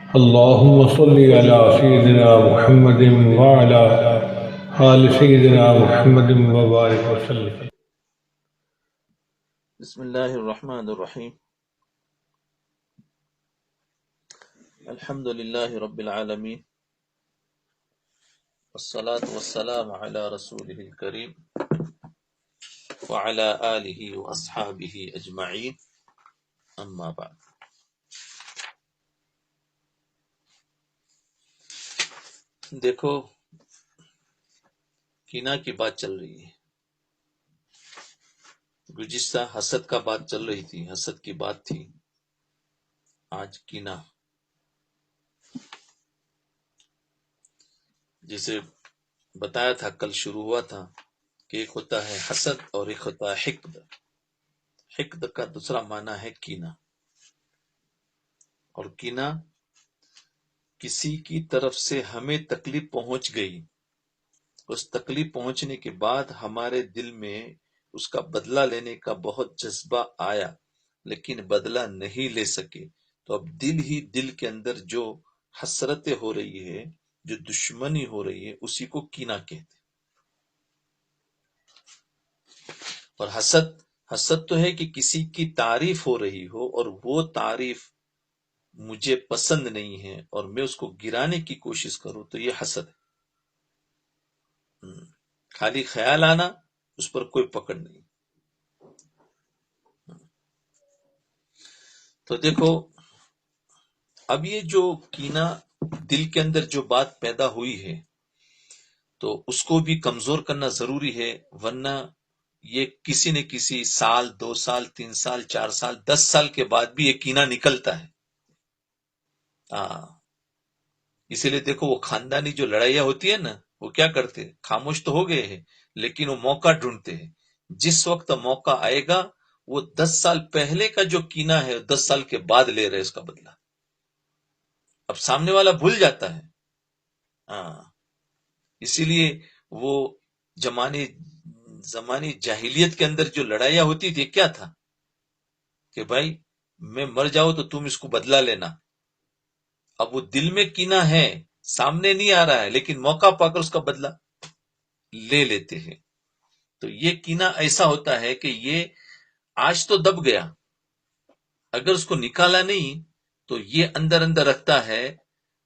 اللهم صل على سيدنا محمد وعلى آل سيدنا محمد وبارك وسلم. بسم اللہ الرحمن الرحیم. الحمد للہ رب العالمین، والصلاة والسلام علی رسولہ الکریم وعلی آلہ واصحابہ اجمعین، اما بعد. دیکھو، کینہ کی بات چل رہی ہے. گزشتہ حسد کا بات چل رہی تھی، حسد کی بات تھی. آج کینہ. جسے بتایا تھا، کل شروع ہوا تھا کہ ایک ہوتا ہے حسد اور ایک ہوتا ہے حقد. حقد کا دوسرا معنی ہے کینہ. اور کینہ کسی کی طرف سے ہمیں تکلیف پہنچ گئی، اس تکلیف پہنچنے کے بعد ہمارے دل میں اس کا بدلہ لینے کا بہت جذبہ آیا، لیکن بدلہ نہیں لے سکے. تو اب دل کے اندر جو حسرتیں ہو رہی ہے، جو دشمنی ہو رہی ہے، اسی کو کینہ کہتے. اور حسد تو ہے کہ کسی کی تعریف ہو رہی ہو اور وہ تعریف مجھے پسند نہیں ہے اور میں اس کو گرانے کی کوشش کروں، تو یہ حسد ہے. خالی خیال آنا، اس پر کوئی پکڑ نہیں. تو دیکھو، اب یہ جو کینہ دل کے اندر جو بات پیدا ہوئی ہے، تو اس کو بھی کمزور کرنا ضروری ہے، ورنہ یہ کسی نہ کسی سال، 2 سال، 3 سال، 4 سال، 10 سال کے بعد بھی یہ کینہ نکلتا ہے. اسی لیے دیکھو، وہ خاندانی جو لڑائیاں ہوتی ہے نا، وہ کیا کرتے، خاموش تو ہو گئے ہیں لیکن وہ موقع ڈھونڈتے ہیں. جس وقت موقع آئے گا، وہ 10 سال پہلے کا جو کینہ ہے 10 سال کے بعد لے رہے اس کا بدلہ. اب سامنے والا بھول جاتا ہے. اسی لیے وہ زمانی جاہلیت کے اندر جو لڑائیاں ہوتی تھی، کیا تھا کہ بھائی میں مر جاؤں تو تم اس کو بدلہ لینا. اب وہ دل میں کینہ ہے، سامنے نہیں آ رہا ہے، لیکن موقع پا کر اس کا بدلہ لے لیتے ہیں. تو یہ کینہ ایسا ہوتا ہے کہ یہ آج تو دب گیا، اگر اس کو نکالا نہیں تو یہ اندر اندر رکھتا ہے.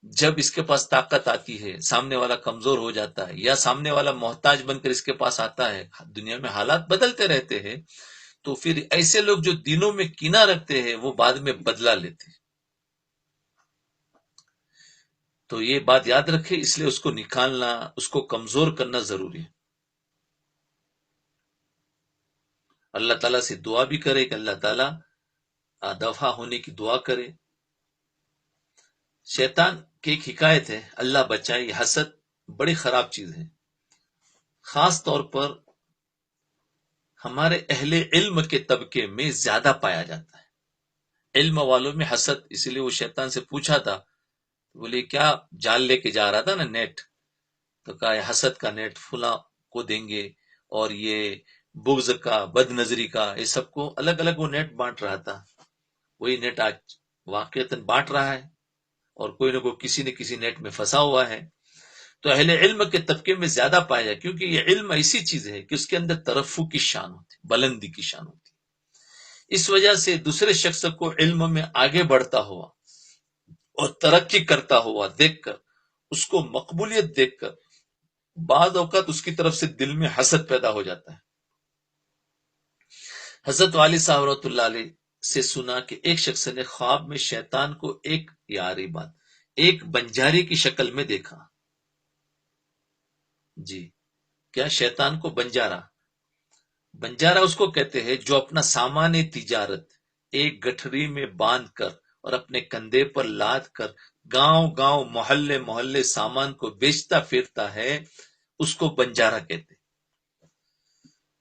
جب اس کے پاس طاقت آتی ہے، سامنے والا کمزور ہو جاتا ہے یا سامنے والا محتاج بن کر اس کے پاس آتا ہے، دنیا میں حالات بدلتے رہتے ہیں، تو پھر ایسے لوگ جو دلوں میں کینہ رکھتے ہیں وہ بعد میں بدلہ لیتے ہیں. تو یہ بات یاد رکھے، اس لیے اس کو نکالنا، اس کو کمزور کرنا ضروری ہے. اللہ تعالیٰ سے دعا بھی کرے کہ اللہ تعالیٰ دفع ہونے کی دعا کرے. شیطان کی ایک حکایت ہے، اللہ بچائے، یہ حسد بڑی خراب چیز ہے. خاص طور پر ہمارے اہل علم کے طبقے میں زیادہ پایا جاتا ہے. علم والوں میں حسد. اسی لیے وہ شیطان سے پوچھا تھا، بولے کیا جال لے کے جا رہا تھا نا، نیٹ، تو کہا حسد کا نیٹ فلاں کو دیں گے، اور یہ بغض کا، بد نظری کا، یہ سب کو الگ الگ وہ نیٹ بانٹ رہا تھا. وہی نیٹ آج واقعتاً بانٹ رہا ہے، اور کوئی نہ کوئی کسی نہ کسی نیٹ میں پھنسا ہوا ہے. تو اہل علم کے طبقے میں زیادہ پایا جائے، کیونکہ یہ علم ایسی چیز ہے کہ اس کے اندر ترفع کی شان ہوتی، بلندی کی شان ہوتی. اس وجہ سے دوسرے شخص کو علم میں آگے بڑھتا ہوا اور ترقی کرتا ہوا دیکھ کر، اس کو مقبولیت دیکھ کر، بعض اوقات اس کی طرف سے دل میں حسد پیدا ہو جاتا ہے. حضرت والی صاحب رحمۃ اللہ علیہ سے سنا کہ ایک شخص نے خواب میں شیطان کو ایک بنجاری کی شکل میں دیکھا. جی، کیا شیطان کو بنجارا اس کو کہتے ہیں جو اپنا سامان تجارت ایک گٹھری میں باندھ کر اور اپنے کندھے پر لاد کر گاؤں گاؤں، محلے محلے سامان کو بیچتا پھرتا ہے، اس کو بنجارا کہتے.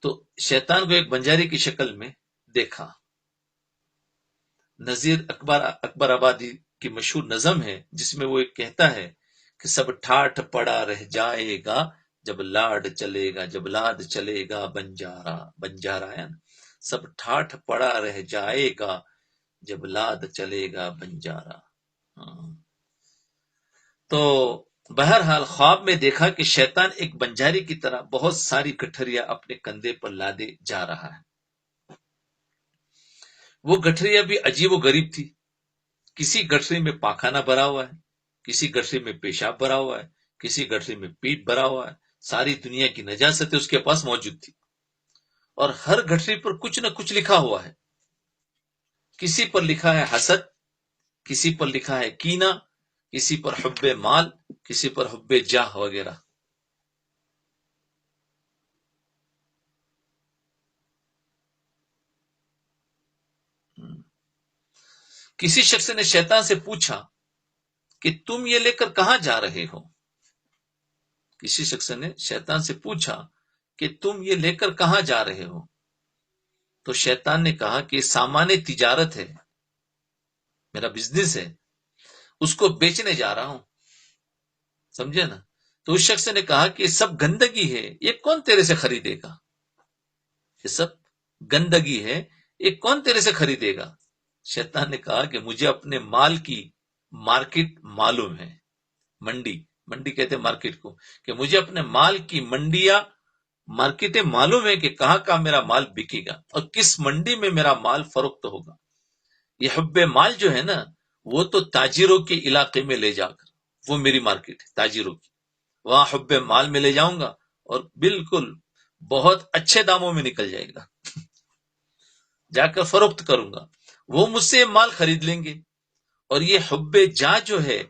تو شیطان کو ایک بنجاری کی شکل میں دیکھا. نذیر اکبر آبادی کی مشہور نظم ہے جس میں وہ ایک کہتا ہے کہ سب ٹھاٹھ پڑا رہ جائے گا جب لاڈ چلے گا، جب لاد چلے گا بنجارا ہے نا، سب ٹھاٹھ پڑا رہ جائے گا جب لاد چلے گا بنجارا. تو بہرحال خواب میں دیکھا کہ شیطان ایک بنجاری کی طرح بہت ساری گٹھریاں اپنے کندھے پر لادے جا رہا ہے. وہ گٹھریاں بھی عجیب و غریب تھی. کسی گٹھری میں پاخانہ بھرا ہوا ہے، کسی گٹھری میں پیشاب بھرا ہوا ہے، کسی گٹھری میں پیٹ بھرا ہوا ہے. ساری دنیا کی نجاست اس کے پاس موجود تھی، اور ہر گٹھری پر کچھ نہ کچھ لکھا ہوا ہے. کسی پر لکھا ہے حسد، کسی پر لکھا ہے کینہ، کسی پر حب مال، کسی پر حب جاہ وغیرہ. کسی شخص نے شیطان سے پوچھا کہ تم یہ لے کر کہاں جا رہے ہو؟ کسی شخص نے شیطان سے پوچھا کہ تم یہ لے کر کہاں جا رہے ہو؟ تو شیطان نے کہا کہ سامان تجارت ہے، میرا بزنس ہے، اس کو بیچنے جا رہا ہوں. سمجھے نا؟ تو اس شخص نے کہا کہ یہ سب گندگی ہے، یہ کون تیرے سے خریدے گا؟ یہ سب گندگی ہے، یہ کون تیرے سے خریدے گا؟ شیطان نے کہا کہ مجھے اپنے مال کی مارکیٹ معلوم ہے. منڈی کہتے ہیں مارکیٹ کو، کہ مجھے اپنے مال کی منڈیاں مارکیٹیں معلوم ہے کہ کہاں کہاں میرا مال بکے گا اور کس منڈی میں میرا مال فروخت ہوگا. یہ حب مال جو ہے نا، وہ تو تاجروں کے علاقے میں لے جا کر، وہ میری مارکیٹ ہے تاجروں کی، وہاں حب مال میں لے جاؤں گا اور بالکل بہت اچھے داموں میں نکل جائے گا. جا کر فروخت کروں گا، وہ مجھ سے مال خرید لیں گے. اور یہ حب جا جو ہے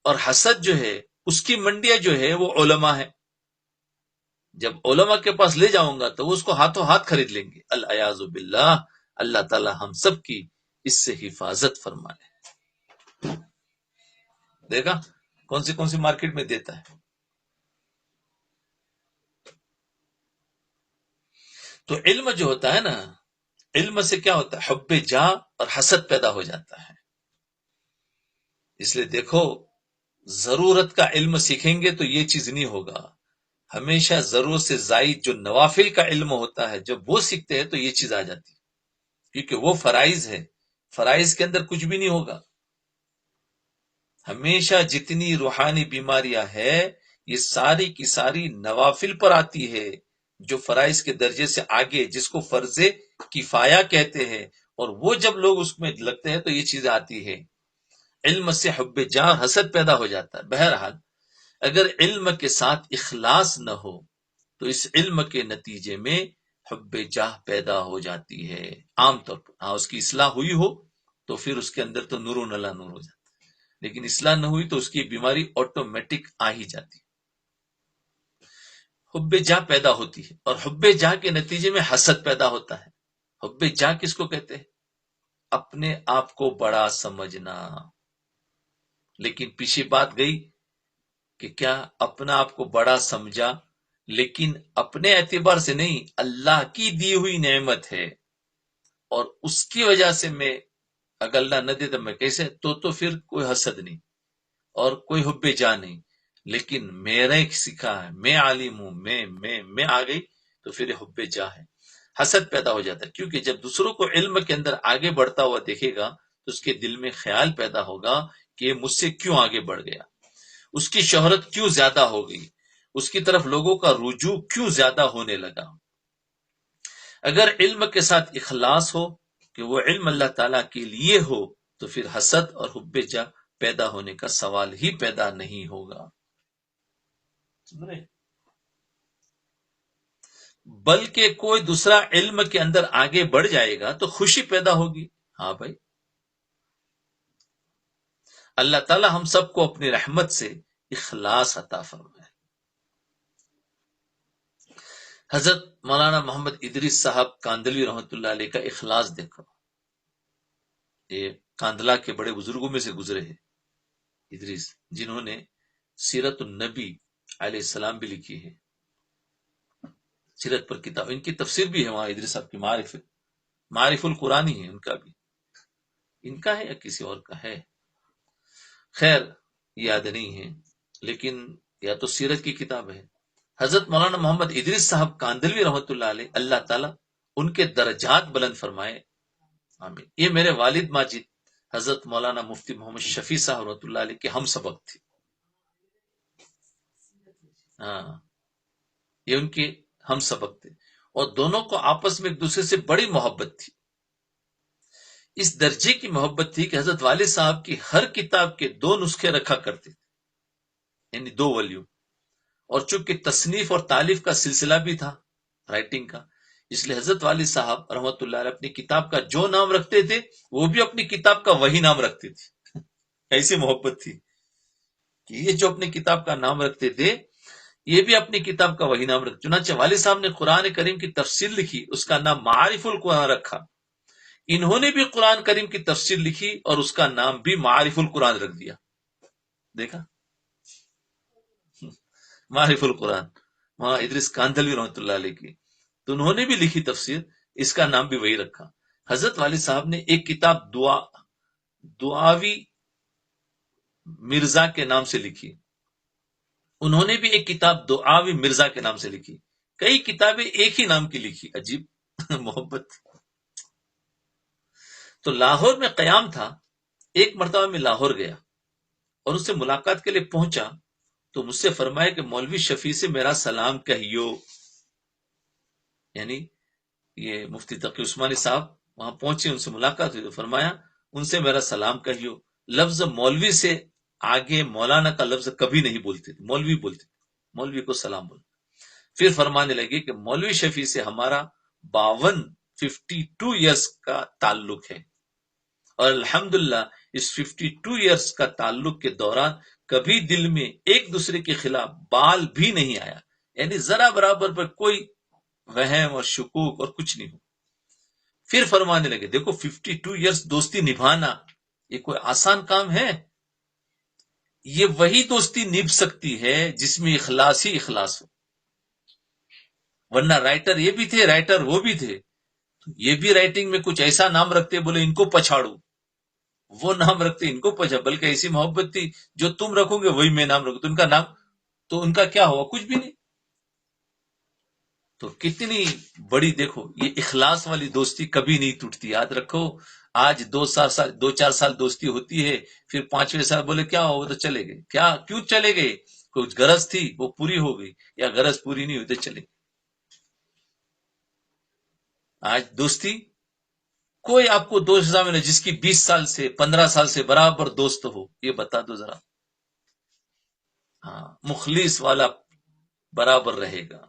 اور حسد جو ہے، اس کی منڈیاں جو ہے وہ علماء ہے. جب علماء کے پاس لے جاؤں گا تو وہ اس کو ہاتھوں ہاتھ خرید لیں گے. العیاذ باللہ، اللہ تعالی ہم سب کی اس سے حفاظت فرمائے. دیکھا کون سی مارکیٹ میں دیتا ہے. تو علم جو ہوتا ہے نا، علم سے کیا ہوتا ہے؟ حب جا اور حسد پیدا ہو جاتا ہے. اس لیے دیکھو، ضرورت کا علم سیکھیں گے تو یہ چیز نہیں ہوگا. ہمیشہ ضرورت سے زائد جو نوافل کا علم ہوتا ہے، جب وہ سیکھتے ہیں تو یہ چیز آ جاتی ہے، کیونکہ وہ فرائض ہے. فرائض کے اندر کچھ بھی نہیں ہوگا. ہمیشہ جتنی روحانی بیماریاں ہے، یہ ساری کی ساری نوافل پر آتی ہے، جو فرائض کے درجے سے آگے، جس کو فرض کفایہ کہتے ہیں. اور وہ جب لوگ اس میں لگتے ہیں تو یہ چیز آتی ہے. علم سے حب جاہ اور حسد پیدا ہو جاتا ہے. بہرحال اگر علم کے ساتھ اخلاص نہ ہو تو اس علم کے نتیجے میں حب جاہ پیدا ہو جاتی ہے. عام طور پر ہاں اس کی اصلاح ہوئی ہو تو پھر اس کے اندر تو نور نلا نور ہو جاتا ہے، لیکن اصلاح نہ ہوئی تو اس کی بیماری آٹومیٹک آ ہی جاتی ہے. حب جاہ پیدا ہوتی ہے اور حب جاہ کے نتیجے میں حسد پیدا ہوتا ہے. حب جاہ کس کو کہتے ہیں؟ اپنے آپ کو بڑا سمجھنا. لیکن پیچھے بات گئی کہ کیا اپنا آپ کو بڑا سمجھا، لیکن اپنے اعتبار سے نہیں، اللہ کی دی ہوئی نعمت ہے اور اس کی وجہ سے میں، اگر اللہ نہ دے تو میں کیسے، تو پھر کوئی حسد نہیں اور کوئی حب جاہ نہیں. لیکن میرا ایک سکھا ہے، میں عالم ہوں، میں آ گئی تو پھر یہ حب جاہ ہے. حسد پیدا ہو جاتا ہے، کیونکہ جب دوسروں کو علم کے اندر آگے بڑھتا ہوا دیکھے گا تو اس کے دل میں خیال پیدا ہوگا کہ یہ مجھ سے کیوں آگے بڑھ گیا، اس کی شہرت کیوں زیادہ ہو گئی، اس کی طرف لوگوں کا رجوع کیوں زیادہ ہونے لگا. اگر علم کے ساتھ اخلاص ہو کہ وہ علم اللہ تعالیٰ کے لیے ہو تو پھر حسد اور حب جاہ پیدا ہونے کا سوال ہی پیدا نہیں ہوگا. بلکہ کوئی دوسرا علم کے اندر آگے بڑھ جائے گا تو خوشی پیدا ہوگی. ہاں بھائی، اللہ تعالیٰ ہم سب کو اپنی رحمت سے اخلاص عطا فرمائے. حضرت مولانا محمد ادریس صاحب کاندلوی رحمۃ اللہ علیہ کا اخلاص دیکھو. یہ کاندلا کے بڑے بزرگوں میں سے گزرے ہیں ادریس، جنہوں نے سیرت النبی علیہ السلام بھی لکھی ہے. سیرت پر کتاب، ان کی تفسیر بھی ہے وہاں. ادریس صاحب کی معارف القرآنی ہے ان کا بھی. ان کا ہے یا کسی اور کا ہے، خیر یاد نہیں ہے، لیکن یا تو سیرت کی کتاب ہے. حضرت مولانا محمد ادریس صاحب کاندلوی رحمۃ اللہ علیہ، اللہ تعالیٰ ان کے درجات بلند فرمائے، آمین. یہ میرے والد ماجد حضرت مولانا مفتی محمد شفیع صاحب رحمۃ اللہ علیہ کے ہم سبق تھے. ہاں، یہ ان کے ہم سبق تھے، اور دونوں کو آپس میں ایک دوسرے سے بڑی محبت تھی. اس درجے کی محبت تھی کہ حضرت والد صاحب کی ہر کتاب کے 2 نسخے رکھا کرتے تھے، یعنی 2 والیوم. اور چونکہ تصنیف اور تالیف کا سلسلہ بھی تھا، رائٹنگ کا، اس لیے حضرت والد صاحب رحمۃ اللہ علیہ اپنی کتاب کا جو نام رکھتے تھے وہ بھی اپنی کتاب کا وہی نام رکھتے تھے. ایسی محبت تھی کہ یہ جو اپنی کتاب کا نام رکھتے تھے یہ بھی اپنی کتاب کا وہی نام رکھتے. چنانچہ والد صاحب نے قرآن کریم کی تفسیر لکھی، اس کا نام معارف القرآن رکھا. انہوں نے بھی قرآن کریم کی تفسیر لکھی اور اس کا نام بھی معارف القرآن رکھ دیا. دیکھا، معارف القرآن وہاں ادریس کاندھلوی رحمۃ اللہ علیہ کی، تو انہوں نے بھی لکھی تفسیر، اس کا نام بھی وہی رکھا. حضرت والد صاحب نے ایک کتاب دعاوی مرزا کے نام سے لکھی، انہوں نے بھی ایک کتاب دعاوی مرزا کے نام سے لکھی. کئی کتابیں ایک ہی نام کی لکھی، عجیب محبت. تو لاہور میں قیام تھا. ایک مرتبہ میں لاہور گیا اور اس سے ملاقات کے لیے پہنچا تو مجھ سے فرمایا کہ مولوی شفیع سے میرا سلام کہیو. یعنی یہ مفتی تقی عثمانی صاحب وہاں پہنچے، ان سے ملاقات ہوئی تو فرمایا ان سے میرا سلام کہیو. لفظ مولوی سے آگے مولانا کا لفظ کبھی نہیں بولتے تھے، مولوی بولتے تھے، مولوی کو سلام بولتے. پھر فرمانے لگے کہ مولوی شفیع سے ہمارا 52 ایئرس کا تعلق ہے، اور الحمدللہ اس 52 ایئرس کا تعلق کے دوران کبھی دل میں ایک دوسرے کے خلاف بال بھی نہیں آیا. یعنی ذرا برابر پر کوئی وہم اور شکوک اور کچھ نہیں ہو. پھر فرمانے لگے دیکھو 52 ایئرس دوستی نبھانا یہ کوئی آسان کام ہے؟ یہ وہی دوستی نبھ سکتی ہے جس میں اخلاص ہی اخلاص ہو. ورنہ رائٹر یہ بھی تھے، رائٹر وہ بھی تھے، یہ بھی رائٹنگ میں کچھ ایسا نام رکھتے بولے ان کو پچھاڑو، وہ نام رکھتے ان کو پچھاڑ، بلکہ ایسی محبت تھی جو تم رکھو گے وہی میں نام رکھوں تو ان کا نام، تو ان کا کیا ہوا؟ کچھ بھی نہیں. تو کتنی بڑی، دیکھو یہ اخلاص والی دوستی کبھی نہیں ٹوٹتی. یاد رکھو، آج 2-4 سال دوستی ہوتی ہے، پھر 5ویں سال بولے کیا ہو تو چلے گئے. کیوں چلے گئے؟ کچھ غرض تھی وہ پوری ہو گئی، یا غرض پوری نہیں ہوئی تو چلے گئے. آج دوستی کوئی آپ کو دوست میں جس کی 20 سال سے 15 سال سے برابر دوست ہو، یہ بتا دو ذرا. ہاں، مخلص والا برابر رہے گا،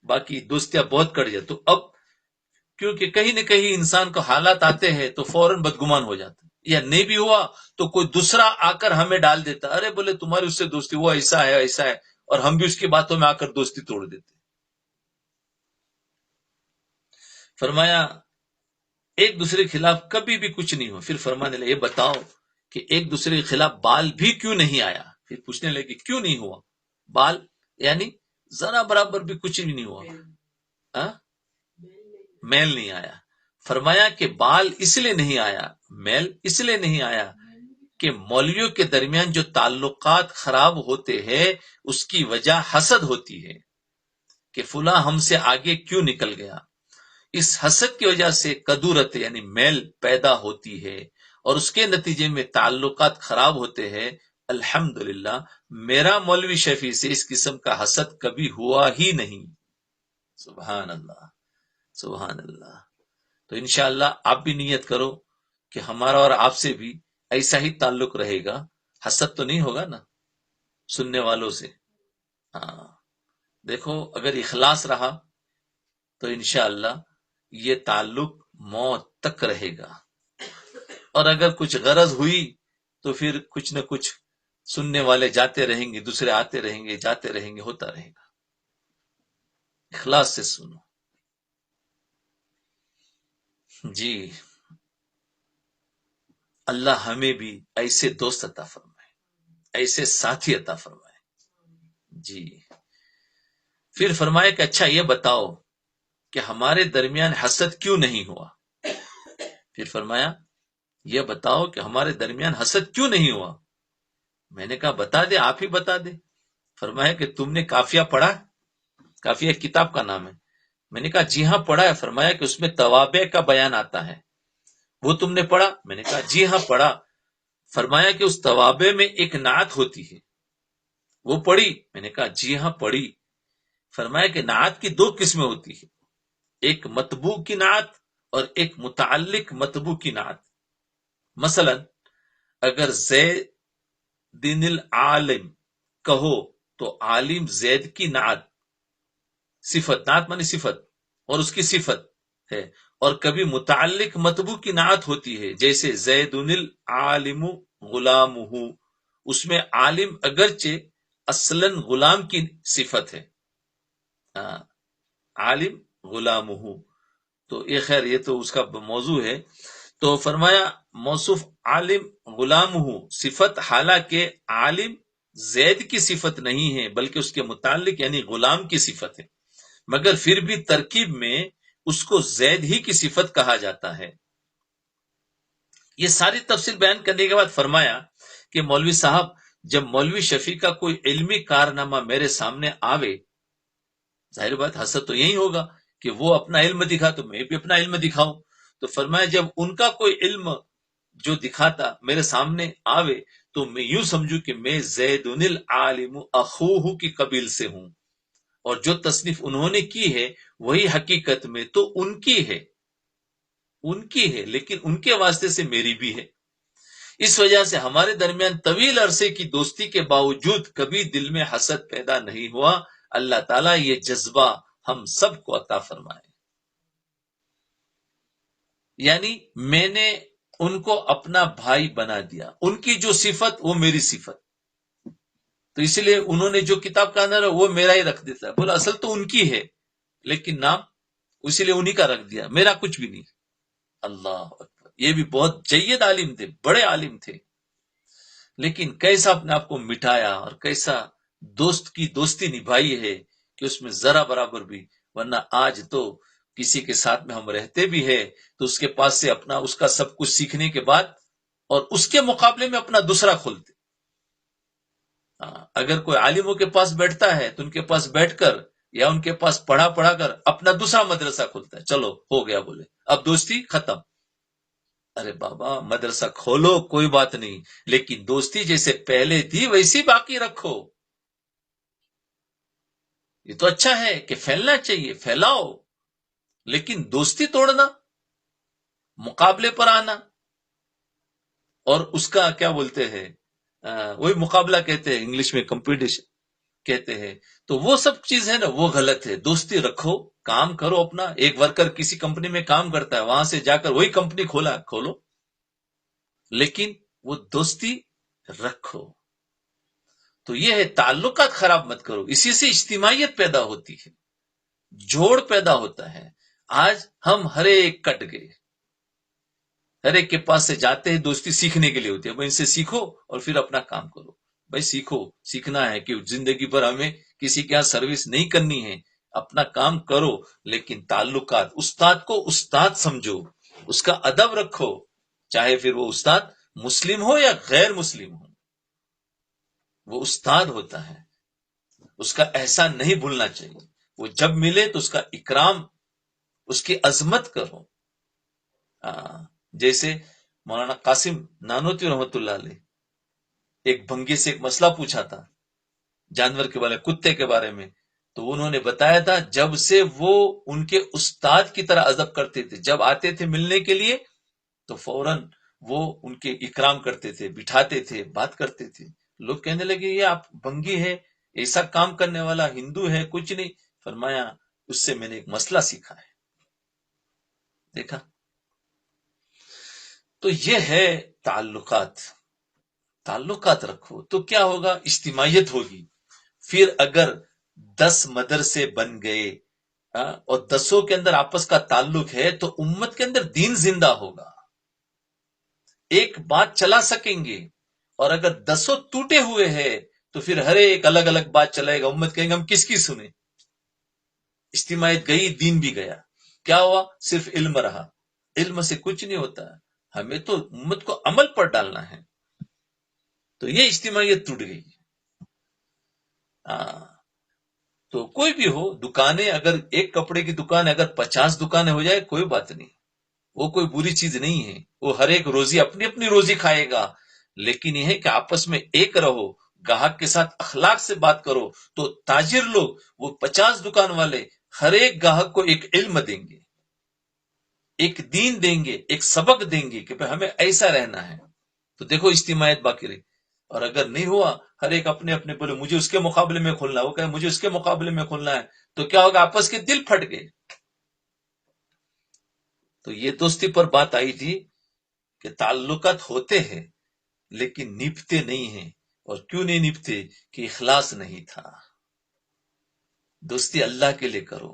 باقی دوستیاں بہت کٹ جائے. تو اب کیونکہ کہیں نہ کہیں انسان کو حالات آتے ہیں تو فوراً بدگمان ہو جاتا ہے، یا نہیں بھی ہوا تو کوئی دوسرا آ کر ہمیں ڈال دیتا، ارے بولے تمہاری اس سے دوستی، وہ ایسا ہے ایسا ہے، اور ہم بھی اس کی باتوں میں آ کر دوستی توڑ دیتے. فرمایا ایک دوسرے کے خلاف کبھی بھی کچھ نہیں ہو. پھر فرمانے لگے یہ بتاؤ کہ ایک دوسرے کے خلاف بال بھی کیوں نہیں آیا؟ پھر پوچھنے لگے کیوں نہیں ہوا بال، یعنی ذرا برابر بھی کچھ بھی نہیں ہوا، میل نہیں آیا. فرمایا کہ بال اس لیے نہیں آیا، میل اس لیے نہیں آیا کہ مولویوں کے درمیان جو تعلقات خراب ہوتے ہیں اس کی وجہ حسد ہوتی ہے کہ فلاں ہم سے آگے کیوں نکل گیا. اس حسد کی وجہ سے کدورت یعنی میل پیدا ہوتی ہے اور اس کے نتیجے میں تعلقات خراب ہوتے ہیں. الحمدللہ میرا مولوی شفیع سے اس قسم کا حسد کبھی ہوا ہی نہیں. سبحان اللہ، سبحان اللہ. تو انشاءاللہ آپ بھی نیت کرو کہ ہمارا اور آپ سے بھی ایسا ہی تعلق رہے گا. حسد تو نہیں ہوگا نا سننے والوں سے. ہاں دیکھو اگر اخلاص رہا تو انشاءاللہ یہ تعلق موت تک رہے گا، اور اگر کچھ غرض ہوئی تو پھر کچھ نہ کچھ سننے والے جاتے رہیں گے، دوسرے آتے رہیں گے، جاتے رہیں گے، ہوتا رہے گا. اخلاص سے سنو. جی اللہ ہمیں بھی ایسے دوست عطا فرمائے، ایسے ساتھی عطا فرمائے. جی پھر فرمائے کہ اچھا یہ بتاؤ کہ ہمارے درمیان حسد کیوں نہیں ہوا. پھر فرمایا یہ بتاؤ کہ ہمارے درمیان حسد کیوں نہیں ہوا. میں نے کہا بتا دے، آپ ہی بتا دے. فرمایا کہ تم نے کافیہ پڑھا؟ کافیہ ایک کتاب کا نام ہے. میں نے کہا جی ہاں پڑھا ہے. فرمایا کہ اس میں توابع کا بیان آتا ہے، وہ تم نے پڑھا؟ میں نے کہا جی ہاں پڑھا. فرمایا کہ اس توابع میں ایک نعت ہوتی ہے، وہ پڑھی؟ میں نے کہا جی ہاں پڑھی. فرمایا کہ نعت کی دو قسمیں ہوتی ہے، ایک مطبوع کی نعت اور ایک متعلق مطبوع کی نعت. مثلا اگر زید العالم کہو تو عالم زید کی نعت، صفت، نعت مانی صفت اور اس کی صفت ہے. اور کبھی متعلق مطبوع کی نعت ہوتی ہے، جیسے زید العالم غلامہ، اس میں عالم اگرچہ اصلاً غلام کی صفت ہے، عالم غلامہ. تو یہ خیر یہ تو اس کا موضوع ہے. تو فرمایا موصوف عالم غلامہ صفت، حالانکہ عالم زید کی صفت نہیں ہے بلکہ اس کے متعلق یعنی غلام کی صفت ہے، مگر پھر بھی ترکیب میں اس کو زید ہی کی صفت کہا جاتا ہے. یہ ساری تفصیل بیان کرنے کے بعد فرمایا کہ مولوی صاحب جب مولوی شفیع کا کوئی علمی کارنامہ میرے سامنے آوے، ظاہر بات حسد تو یہی ہوگا کہ وہ اپنا علم دکھا تو میں بھی اپنا علم دکھاؤں. تو فرمایا جب ان کا کوئی علم جو دکھاتا میرے سامنے آوے تو میں یوں سمجھوں کہ میں زید العالم اخوہ کی قبیل سے ہوں، اور جو تصنیف انہوں نے کی ہے وہی حقیقت میں تو ان کی ہے، لیکن ان کے واسطے سے میری بھی ہے. اس وجہ سے ہمارے درمیان طویل عرصے کی دوستی کے باوجود کبھی دل میں حسد پیدا نہیں ہوا. اللہ تعالیٰ یہ جذبہ ہم سب کو عطا فرمائے. یعنی میں نے ان کو اپنا بھائی بنا دیا، ان کی جو صفت وہ میری صفت، تو اس لیے انہوں نے جو کتاب کا نام وہ میرا ہی رکھ دیتا ہے. بولا اصل تو ان کی ہے لیکن نام اسی لیے انہی کا رکھ دیا، میرا کچھ بھی نہیں. اللہ اکبر، یہ بھی بہت جید عالم تھے، بڑے عالم تھے، لیکن کیسا اپنے آپ کو مٹایا اور کیسا دوست کی دوستی نبھائی ہے کہ اس میں ذرا برابر بھی. ورنہ آج تو کسی کے ساتھ میں ہم رہتے بھی ہے تو اس کے پاس سے اپنا اس کا سب کچھ سیکھنے کے بعد اور اس کے مقابلے میں اپنا دوسرا کھولتے. اگر کوئی عالموں کے پاس بیٹھتا ہے تو ان کے پاس بیٹھ کر یا ان کے پاس پڑھا کر اپنا دوسرا مدرسہ کھولتا ہے. چلو ہو گیا، بولے اب دوستی ختم. ارے بابا مدرسہ کھولو کوئی بات نہیں، لیکن دوستی جیسے پہلے تھی ویسی باقی رکھو. یہ تو اچھا ہے کہ پھیلنا چاہیے، پھیلاؤ، لیکن دوستی توڑنا، مقابلے پر آنا اور اس کا کیا بولتے ہیں وہی مقابلہ کہتے ہیں انگلش میں کمپٹیشن کہتے ہیں، تو وہ سب چیز ہے نا وہ غلط ہے. دوستی رکھو، کام کرو اپنا. ایک ورکر کسی کمپنی میں کام کرتا ہے، وہاں سے جا کر وہی کمپنی کھولو، لیکن وہ دوستی رکھو. تو یہ ہے تعلقات خراب مت کرو، اسی سے اجتماعیت پیدا ہوتی ہے، جوڑ پیدا ہوتا ہے. آج ہم ہر ایک کٹ گئے، ہر ایک کے پاس سے جاتے ہیں، دوستی سیکھنے کے لیے ہوتی ہے. بھائی ان سے سیکھو اور پھر اپنا کام کرو. بھائی سیکھنا ہے کہ زندگی بھر ہمیں کسی کے یہاں سروس نہیں کرنی ہے، اپنا کام کرو، لیکن تعلقات، استاد کو استاد سمجھو، اس کا ادب رکھو، چاہے پھر وہ استاد مسلم ہو یا غیر مسلم ہو، وہ استاد ہوتا ہے، اس کا احسان نہیں بھولنا چاہیے. وہ جب ملے تو اس کا اکرام، اس کی عظمت کرو. جیسے مولانا قاسم نانوتوی رحمت اللہ علیہ ایک بھنگی سے ایک مسئلہ پوچھا تھا جانور کے بارے میں، کتے کے بارے میں، تو انہوں نے بتایا تھا جب سے وہ ان کے استاد کی طرح ادب کرتے تھے، جب آتے تھے ملنے کے لیے تو فوراً وہ ان کے اکرام کرتے تھے، بٹھاتے تھے، بات کرتے تھے. لوگ کہنے لگے یہ آپ بھنگی ہے، ایسا کام کرنے والا ہندو ہے، کچھ نہیں. فرمایا اس سے میں نے ایک مسئلہ سیکھا ہے. دیکھا، تو یہ ہے تعلقات رکھو تو کیا ہوگا، اجتماعیت ہوگی. پھر اگر 10 مدرسے بن گئے اور 10 کے اندر آپس کا تعلق ہے تو امت کے اندر دین زندہ ہوگا، ایک بات چلا سکیں گے. اور اگر 10 ٹوٹے ہوئے ہیں تو پھر ہر ایک الگ الگ بات چلائے گا، امت کہیں گے ہم کس کی سنیں. اجتماعیت گئی، دین بھی گیا. کیا ہوا؟ صرف علم رہا. علم سے کچھ نہیں ہوتا، ہمیں تو امت کو عمل پر ڈالنا ہے. تو یہ اجتماعیت ٹوٹ گئی. تو کوئی بھی ہو، دکانیں اگر ایک کپڑے کی دکان اگر 50 دکانیں ہو جائے کوئی بات نہیں، وہ کوئی بری چیز نہیں ہے. وہ ہر ایک روزی اپنی اپنی روزی کھائے گا، لیکن یہ ہے کہ آپس میں ایک رہو، گاہک کے ساتھ اخلاق سے بات کرو تو تاجر لوگ، وہ 50 دکان والے، ہر ایک گاہک کو ایک علم دیں گے، ایک دین دیں گے، ایک سبق دیں گے کہ ہمیں ایسا رہنا ہے. تو دیکھو اجتماعیت باقی رہی. اور اگر نہیں ہوا، ہر ایک اپنے اپنے بولے مجھے اس کے مقابلے میں کھولنا ہے، وہ کہے مجھے اس کے مقابلے میں کھولنا ہے، تو کیا ہوگا؟ آپس کے دل پھٹ گئے. تو یہ دوستی پر بات آئی تھی کہ تعلقات ہوتے ہیں لیکن نبھتے نہیں ہیں. اور کیوں نہیں نبھتے؟ کہ اخلاص نہیں تھا. دوستی اللہ کے لیے کرو،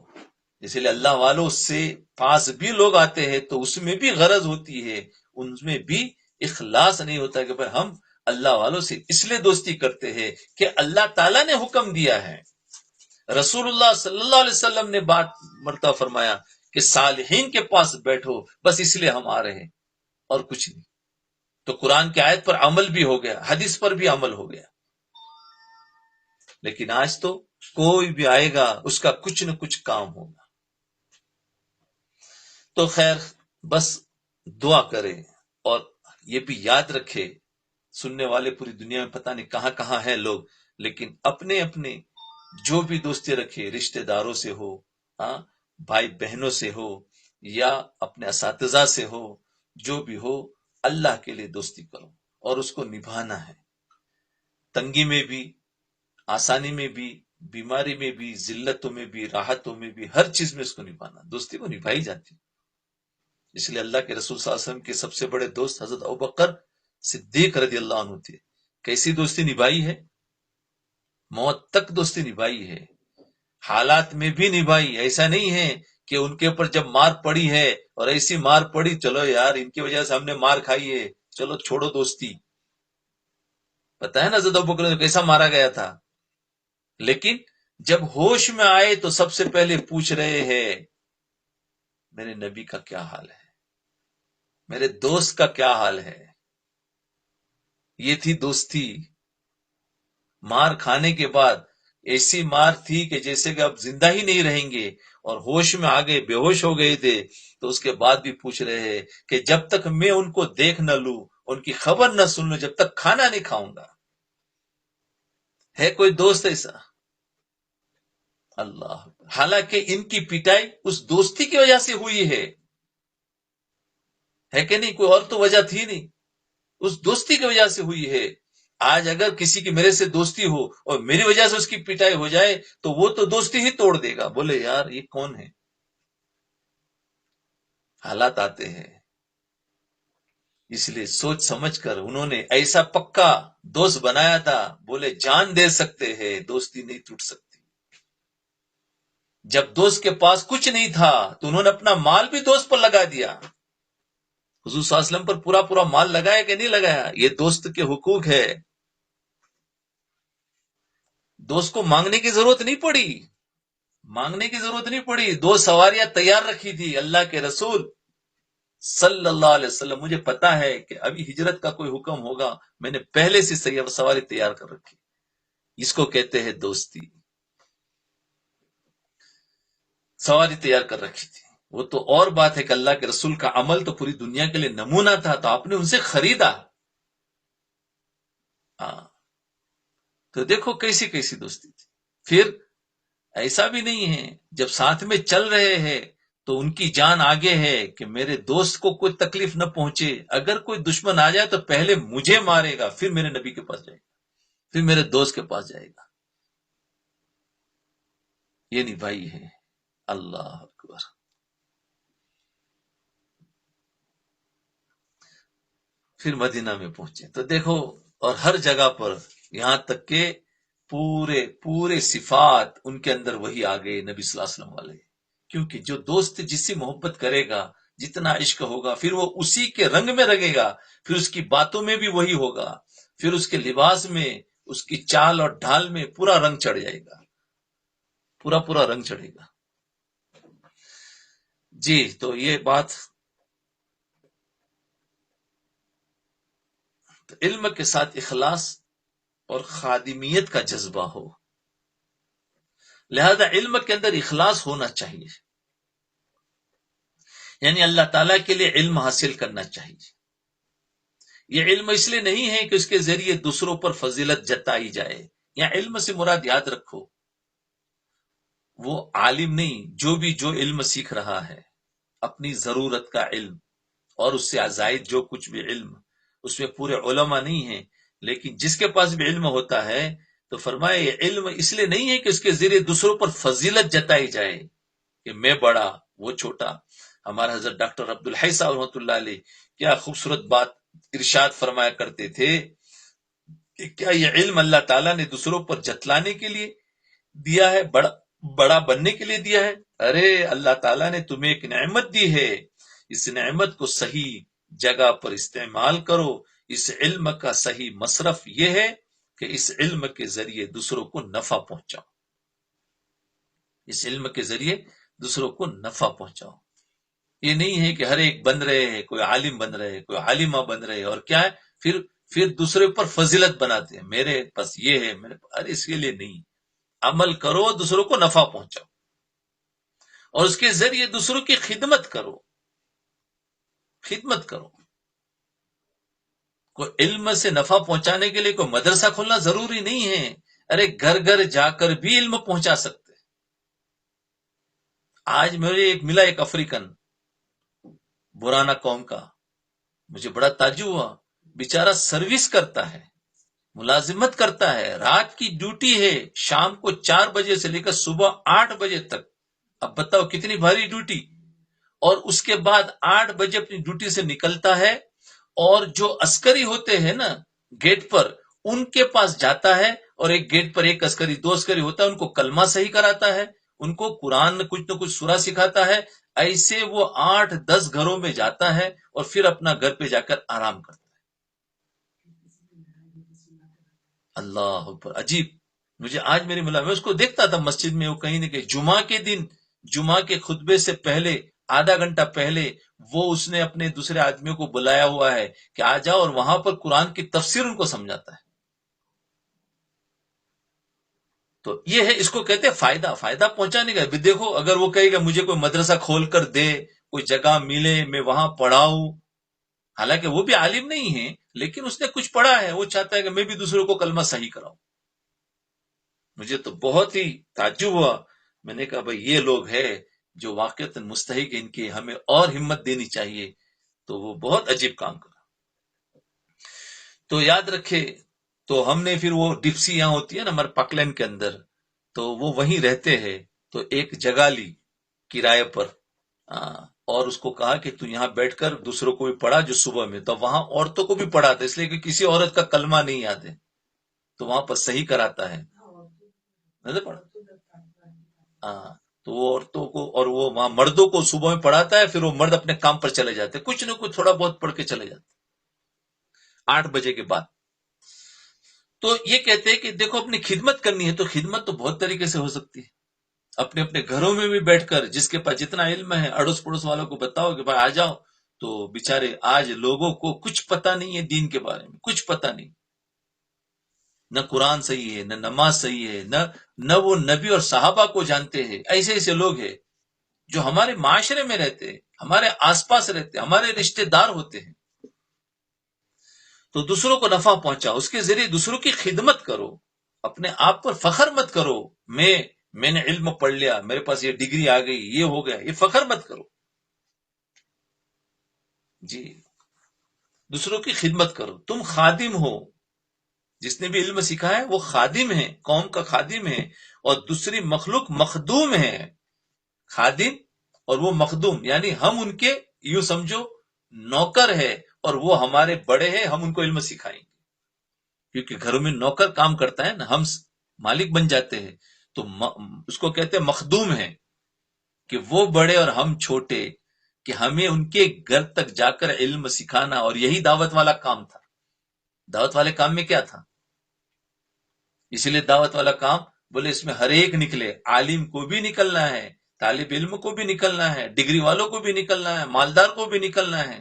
اس لیے اللہ والوں سے پاس بھی لوگ آتے ہیں تو اس میں بھی غرض ہوتی ہے، ان میں بھی اخلاص نہیں ہوتا کہ ہم اللہ والوں سے اس لیے دوستی کرتے ہیں کہ اللہ تعالیٰ نے حکم دیا ہے. رسول اللہ صلی اللہ علیہ وسلم نے بات مرتبہ فرمایا کہ صالحین کے پاس بیٹھو، بس اس لیے ہم آ رہے ہیں اور کچھ نہیں. تو قرآن کی آیت پر عمل بھی ہو گیا، حدیث پر بھی عمل ہو گیا. لیکن آج تو کوئی بھی آئے گا اس کا کچھ نہ کچھ کام ہوگا. تو خیر، بس دعا کرے اور یہ بھی یاد رکھے، سننے والے پوری دنیا میں پتہ نہیں کہاں کہاں ہیں لوگ، لیکن اپنے اپنے جو بھی دوستی رکھے، رشتہ داروں سے ہو، بھائی بہنوں سے ہو، یا اپنے اساتذہ سے ہو، جو بھی ہو، اللہ کے لیے دوستی کرو اور اس کو نبھانا ہے. تنگی میں بھی، آسانی میں بھی، بیماری میں بھی، ذلتوں میں بھی، راحتوں میں بھی، ہر چیز میں اس کو نبھانا. دوستی کو نبھائی جاتی. اس لیے اللہ کے رسول صلی اللہ علیہ وسلم کے سب سے بڑے دوست حضرت ابوبکر صدیق رضی اللہ عنہ تھے. کیسی دوستی نبھائی ہے؟ موت تک دوستی نبھائی ہے، حالات میں بھی نبھائی. ایسا نہیں ہے کہ ان کے اوپر جب مار پڑی ہے اور ایسی مار پڑی چلو یار ان کی وجہ سے ہم نے مار کھائی ہے، چلو چھوڑو دوستی. پتہ ہے نا حضرت ابوبکر کو کیسا مارا گیا تھا، لیکن جب ہوش میں آئے تو سب سے پہلے پوچھ رہے ہیں میرے نبی کا کیا حال ہے، میرے دوست کا کیا حال ہے. یہ تھی دوستی. مار کھانے کے بعد ایسی مار تھی کہ جیسے کہ اب زندہ ہی نہیں رہیں گے، اور ہوش میں آ گئے، بے ہوش ہو گئے تھے. تو اس کے بعد بھی پوچھ رہے ہیں کہ جب تک میں ان کو دیکھ نہ لوں، ان کی خبر نہ سن لوں، جب تک کھانا نہیں کھاؤں گا. ہے کوئی دوست ایسا؟ اللہ. حالانکہ ان کی پٹائی اس دوستی کی وجہ سے ہوئی ہے کہ نہیں؟ کوئی اور تو وجہ تھی نہیں، اس دوستی کی وجہ سے ہوئی ہے. آج اگر کسی کی میرے سے دوستی ہو اور میری وجہ سے اس کی پٹائی ہو جائے تو وہ تو دوستی ہی توڑ دے گا، بولے یار یہ کون ہے. حالات آتے ہیں، اس لیے سوچ سمجھ کر انہوں نے ایسا پکا دوست بنایا تھا، بولے جان دے سکتے ہیں، دوستی نہیں ٹوٹ سکتی. جب دوست کے پاس کچھ نہیں تھا تو انہوں نے اپنا مال بھی دوست پر لگا دیا. حضور صلی اللہ علیہ وسلم پر پورا مال لگایا کہ نہیں لگایا؟ یہ دوست کے حقوق ہے. دوست کو مانگنے کی ضرورت نہیں پڑی، مانگنے کی ضرورت نہیں پڑی. 2 سواریاں تیار رکھی تھی اللہ کے رسول صلی اللہ علیہ وسلم. مجھے پتا ہے کہ ابھی ہجرت کا کوئی حکم ہوگا، میں نے پہلے سے سواری تیار کر رکھی. اس کو کہتے ہیں دوستی. سواری تیار کر رکھی تھی. وہ تو اور بات ہے کہ اللہ کے رسول کا عمل تو پوری دنیا کے لیے نمونہ تھا، تو آپ نے ان سے خریدا. تو دیکھو کیسی کیسی دوستی تھی. پھر ایسا بھی نہیں ہے جب ساتھ میں چل رہے ہیں تو ان کی جان آگے ہے کہ میرے دوست کو کوئی تکلیف نہ پہنچے. اگر کوئی دشمن آ جائے تو پہلے مجھے مارے گا، پھر میرے نبی کے پاس جائے گا، پھر میرے دوست کے پاس جائے گا. یہ نبھائی ہے. اللہ اکبر. پھر مدینہ میں پہنچے تو دیکھو، اور ہر جگہ پر یہاں تک کہ پورے صفات ان کے اندر وہی آ گئے نبی صلی اللہ علیہ وسلم والے. کیونکہ جو دوست جس سے محبت کرے گا، جتنا عشق ہوگا، پھر وہ اسی کے رنگ میں رگے گا. پھر اس کی باتوں میں بھی وہی ہوگا، پھر اس کے لباس میں، اس کی چال اور ڈھال میں پورا رنگ چڑھ جائے گا، پورا رنگ چڑھے گا. جی تو یہ بات. تو علم کے ساتھ اخلاص اور خادمیت کا جذبہ ہو. لہذا علم کے اندر اخلاص ہونا چاہیے، یعنی اللہ تعالیٰ کے لیے علم حاصل کرنا چاہیے. یہ علم اس لیے نہیں ہے کہ اس کے ذریعے دوسروں پر فضیلت جتائی جائے. یا علم سے مراد یاد رکھو وہ عالم نہیں، جو علم سیکھ رہا ہے اپنی ضرورت کا علم، اور اس سے زائد جو کچھ بھی علم، اس میں پورے علماء نہیں ہیں. لیکن جس کے پاس بھی علم ہوتا ہے تو فرمایا یہ علم اس لیے نہیں ہے کہ اس کے ذریعے دوسروں پر فضیلت جتائی جائے کہ میں بڑا وہ چھوٹا. ہمارا حضرت ڈاکٹر عبدالحی صاحب رحمۃ اللہ علیہ کیا خوبصورت بات ارشاد فرمایا کرتے تھے کہ کیا یہ علم اللہ تعالیٰ نے دوسروں پر جتلانے کے لیے دیا ہے، بڑا بننے کے لیے دیا ہے؟ ارے اللہ تعالیٰ نے تمہیں ایک نعمت دی ہے، اس نعمت کو صحیح جگہ پر استعمال کرو. اس علم کا صحیح مصرف یہ ہے کہ اس علم کے ذریعے دوسروں کو نفع پہنچاؤ. اس علم کے ذریعے دوسروں کو نفع پہنچاؤ. یہ نہیں ہے کہ ہر ایک بن رہے ہیں، کوئی عالم بن رہے ہیں، کوئی عالمہ بن رہے ہیں، اور کیا ہے پھر دوسرے پر فضیلت بناتے ہیں، میرے پاس یہ ہے میرے پاس. ارے اس کے لیے نہیں، عمل کرو، دوسروں کو نفع پہنچاؤ اور اس کے ذریعے دوسروں کی خدمت کرو. کوئی علم سے نفع پہنچانے کے لیے کوئی مدرسہ کھولنا ضروری نہیں ہے. ارے گھر گھر جا کر بھی علم پہنچا سکتے. آج میرے ملا ایک افریقن برانا قوم کا، مجھے بڑا تعجب ہوا. بیچارہ سروس کرتا ہے، ملازمت کرتا ہے، رات کی ڈیوٹی ہے، شام کو 4 بجے سے لے کر صبح 8 بجے تک. اب بتاؤ کتنی بھاری ڈیوٹی. اور اس کے بعد 8 بجے اپنی ڈیوٹی سے نکلتا ہے اور جو عسکری ہوتے ہیں نا گیٹ پر، ان کے پاس جاتا ہے، اور ایک گیٹ پر ایک عسکری 2 عسکری ہوتا ہے، ان کو کلمہ صحیح کراتا ہے، ان کو قرآن کچھ نہ کچھ سورہ سکھاتا ہے. ایسے وہ 8-10 گھروں میں جاتا ہے اور پھر اپنا گھر پہ جا کر آرام کرتا ہے. اللہ اکبر، عجیب. مجھے آج میری ملا، میں اس کو دیکھتا تھا مسجد میں، وہ کہیں نہ کہیں جمعہ کے دن، جمعہ کے خطبے سے پہلے آدھا گھنٹہ پہلے وہ اس نے اپنے دوسرے آدمیوں کو بلایا ہوا ہے کہ آ جاؤ، اور وہاں پر قرآن کی تفسیر ان کو سمجھاتا ہے. تو یہ ہے، اس کو کہتے ہیں فائدہ پہنچانے کا. دیکھو اگر وہ کہے گا مجھے کوئی مدرسہ کھول کر دے، کوئی جگہ ملے، میں وہاں پڑھاؤں، حالانکہ وہ بھی عالم نہیں ہے لیکن اس نے کچھ پڑھا ہے، وہ چاہتا ہے کہ میں بھی دوسروں کو کلمہ صحیح کراؤں. مجھے تو بہت ہی تعجب ہوا. میں نے کہا بھئی یہ لوگ ہیں جو واقعتاً مستحق، ان کی ہمیں اور ہمت دینی چاہیے. تو وہ بہت عجیب کام کرا. تو یاد رکھے، تو ہم نے پھر وہ ڈپسی یہاں ہوتی ہے نا ہمارے پاکلین کے اندر، تو وہ وہیں رہتے ہیں. تو ایک جگہ لی کرائے پر، اور اس کو کہا کہ تو یہاں بیٹھ کر دوسروں کو بھی پڑھا جو صبح میں. تو وہاں عورتوں کو بھی پڑھاتا، اس لیے کہ کسی عورت کا کلمہ نہیں یاد ہے تو وہاں پر صحیح کراتا ہے. تو وہ عورتوں کو اور وہ وہاں مردوں کو صبح میں پڑھاتا ہے، پھر وہ مرد اپنے کام پر چلے جاتے، کچھ نہ کچھ تھوڑا بہت پڑھ کے چلے جاتے 8 بجے کے بعد. تو یہ کہتے ہیں کہ دیکھو اپنی خدمت کرنی ہے تو خدمت تو بہت طریقے سے ہو سکتی ہے. اپنے گھروں میں بھی بیٹھ کر جس کے پاس جتنا علم ہے اڑوس پڑوس والوں کو بتاؤ کہ بھائی آ جاؤ. تو بیچارے آج لوگوں کو کچھ پتہ نہیں ہے دین کے بارے میں، کچھ پتہ نہیں، نہ قرآن صحیح ہے، نہ نماز صحیح ہے، نہ وہ نبی اور صحابہ کو جانتے ہیں. ایسے لوگ ہیں جو ہمارے معاشرے میں رہتے ہیں، ہمارے آس پاس رہتے ہیں، ہمارے رشتہ دار ہوتے ہیں. تو دوسروں کو نفع پہنچاؤ، اس کے ذریعے دوسروں کی خدمت کرو. اپنے آپ پر فخر مت کرو، میں نے علم پڑھ لیا، میرے پاس یہ ڈگری آ گئی، یہ ہو گیا، یہ فخر مت کرو. جی، دوسروں کی خدمت کرو. تم خادم ہو، جس نے بھی علم سیکھا ہے وہ خادم ہے، قوم کا خادم ہے، اور دوسری مخلوق مخدوم ہے. خادم اور وہ مخدوم، یعنی ہم ان کے یوں سمجھو نوکر ہے، اور وہ ہمارے بڑے ہیں، ہم ان کو علم سکھائیں گے. کیونکہ گھروں میں نوکر کام کرتا ہے نا، ہم مالک بن جاتے ہیں. تو اس کو کہتے ہیں مخدوم ہے، کہ وہ بڑے اور ہم چھوٹے، کہ ہمیں ان کے گھر تک جا کر علم سکھانا. اور یہی دعوت والا کام تھا. دعوت والے کام میں کیا تھا؟ اسی لیے دعوت والا کام بولے اس میں ہر ایک نکلے، عالم کو بھی نکلنا ہے، طالب علم کو بھی نکلنا ہے، ڈگری والوں کو بھی نکلنا ہے، مالدار کو بھی نکلنا ہے.